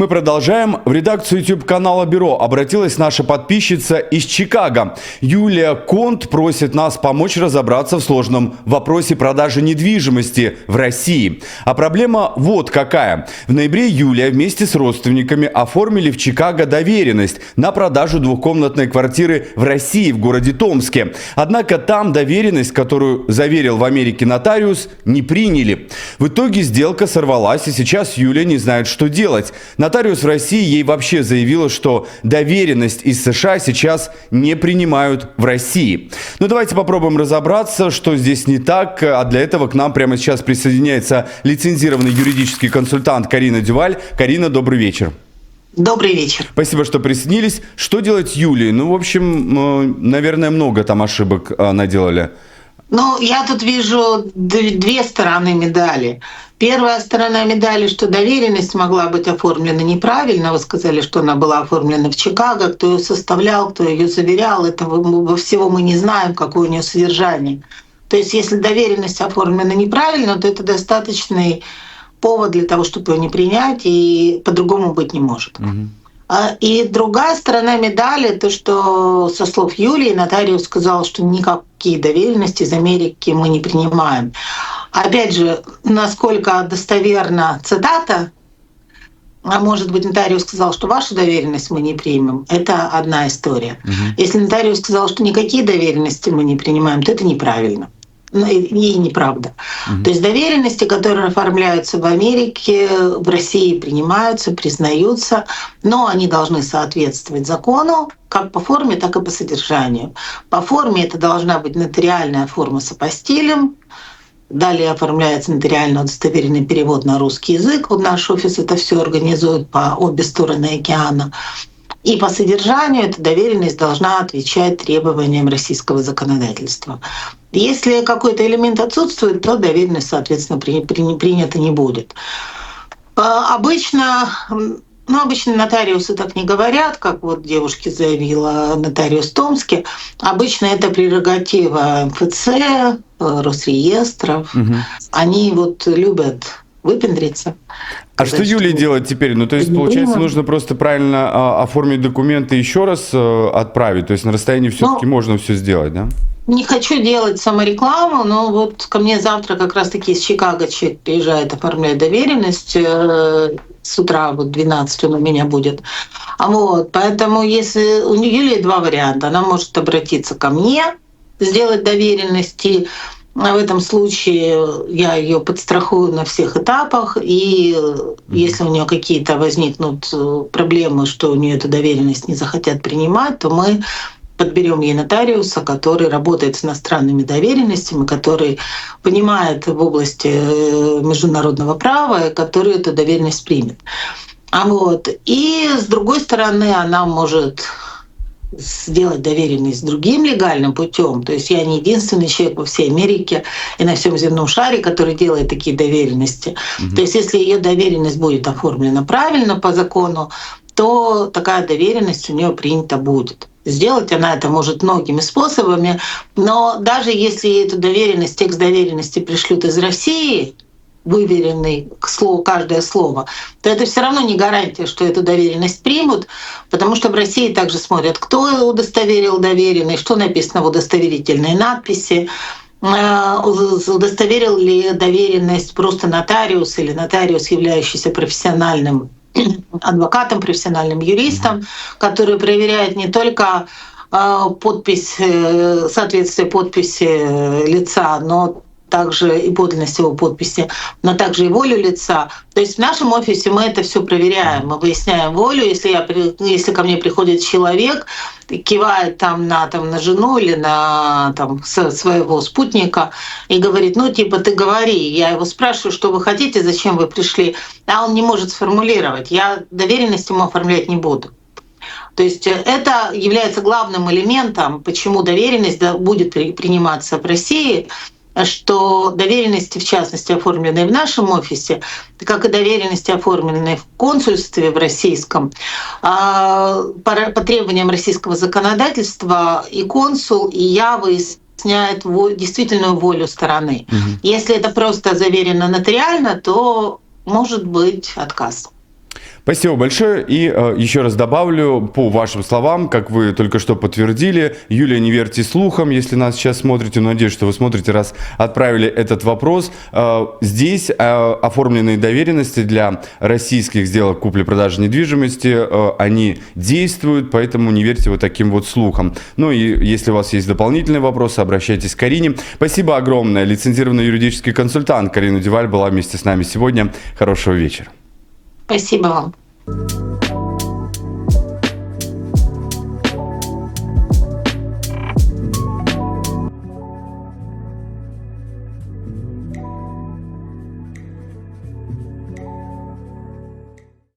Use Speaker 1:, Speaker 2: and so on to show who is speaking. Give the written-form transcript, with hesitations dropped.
Speaker 1: Мы продолжаем. В редакцию YouTube-канала «Бюро» обратилась наша подписчица из Чикаго. Юлия Конт просит нас помочь разобраться в сложном вопросе продажи недвижимости в России. А проблема вот какая. В ноябре Юлия вместе с родственниками оформили в Чикаго доверенность на продажу двухкомнатной квартиры в России, в городе Томске. Однако там доверенность, которую заверил в Америке нотариус, не приняли. В итоге сделка сорвалась, и сейчас Юлия не знает, что делать. Нотариус в России ей вообще заявила, что доверенность из США сейчас не принимают в России. Но давайте попробуем разобраться, что здесь не так. А для этого к нам прямо сейчас присоединяется лицензированный юридический консультант Карина Дюваль. Карина, добрый вечер.
Speaker 2: Добрый вечер.
Speaker 1: Спасибо, что присоединились. Что делать Юлии? В общем, наверное, много там ошибок наделали.
Speaker 2: Я тут вижу две стороны медали. Первая сторона медали, что доверенность могла быть оформлена неправильно. Вы сказали, что она была оформлена в Чикаго. Кто ее составлял, кто ее заверял, этого всего мы не знаем, какое у нее содержание. То есть если доверенность оформлена неправильно, то это достаточный повод для того, чтобы ее не принять, и по-другому быть не может. И другая сторона медали, то, что со слов Юлии нотариус сказал, что никакие доверенности из Америки мы не принимаем. Опять же, насколько достоверна цитата, а может быть, нотариус сказал, что вашу доверенность мы не примем, это одна история. Если нотариус сказал, что никакие доверенности мы не принимаем, то это неправильно. И неправда. То есть доверенности, которые оформляются в Америке, в России принимаются, признаются, но они должны соответствовать закону как по форме, так и по содержанию. По форме это должна быть нотариальная форма с апостилем. Далее оформляется нотариально удостоверенный перевод на русский язык. Вот наш офис это все организует по обе стороны океана. И по содержанию эта доверенность должна отвечать требованиям российского законодательства. Если какой-то элемент отсутствует, то доверенность, соответственно, принята не будет. Обычно нотариусы так не говорят, как вот девушке заявила нотариус в Томске. Обычно это прерогатива МФЦ, Росреестров. Они любят выпендриться.
Speaker 1: А что Юлии делать теперь? То есть, получается, нужно просто правильно оформить документы и еще раз отправить? То есть на расстоянии все-таки можно все сделать, да?
Speaker 2: Не хочу делать саморекламу, но вот ко мне завтра как раз-таки из Чикаго человек приезжает оформлять доверенность. С утра, 12 он у меня будет. Поэтому если у Юлии два варианта. Она может обратиться ко мне, сделать доверенность, и в этом случае я ее подстрахую на всех этапах, и если у нее какие-то возникнут проблемы, что у нее эту доверенность не захотят принимать, то мы подберем ей нотариуса, который работает с иностранными доверенностями, который понимает в области международного права, и который эту доверенность примет. И с другой стороны, она может сделать доверенность другим легальным путем. То есть я не единственный человек во всей Америке и на всем земном шаре, который делает такие доверенности. То есть если ее доверенность будет оформлена правильно по закону, то такая доверенность у нее принята будет. Сделать она это может многими способами, но даже если эту доверенность, текст доверенности пришлют из России, выверенный к слову, каждое слово, то это все равно не гарантия, что эту доверенность примут, потому что в России также смотрят, кто удостоверил доверенность, что написано в удостоверительной надписи, удостоверил ли доверенность просто нотариус или нотариус, являющийся профессиональным адвокатом, профессиональным юристом, который проверяет не только подпись, соответствие подписи лица, но также и подлинность его подписи, но также и волю лица. То есть в нашем офисе мы это все проверяем, мы выясняем волю. Если ко мне приходит человек, кивает на жену или на своего спутника и говорит, ты говори. Я его спрашиваю, что вы хотите, зачем вы пришли, а он не может сформулировать. Я доверенность ему оформлять не буду. То есть это является главным элементом, почему доверенность будет приниматься в России, что доверенности, в частности, оформленные в нашем офисе, как и доверенности, оформленные в консульстве в российском, по требованиям российского законодательства и консул, и я выясняют действительную волю стороны. Если это просто заверено нотариально, то может быть отказ.
Speaker 1: Спасибо большое. И еще раз добавлю, по вашим словам, как вы только что подтвердили, Юлия, не верьте слухам, если нас сейчас смотрите, но надеюсь, что вы смотрите, раз отправили этот вопрос. Здесь оформленные доверенности для российских сделок купли-продажи недвижимости, они действуют, поэтому не верьте вот таким вот слухам. Ну и если у вас есть дополнительные вопросы, обращайтесь к Карине. Спасибо огромное. Лицензированный юридический консультант Карина Дюваль была вместе с нами сегодня. Хорошего вечера.
Speaker 2: Спасибо вам.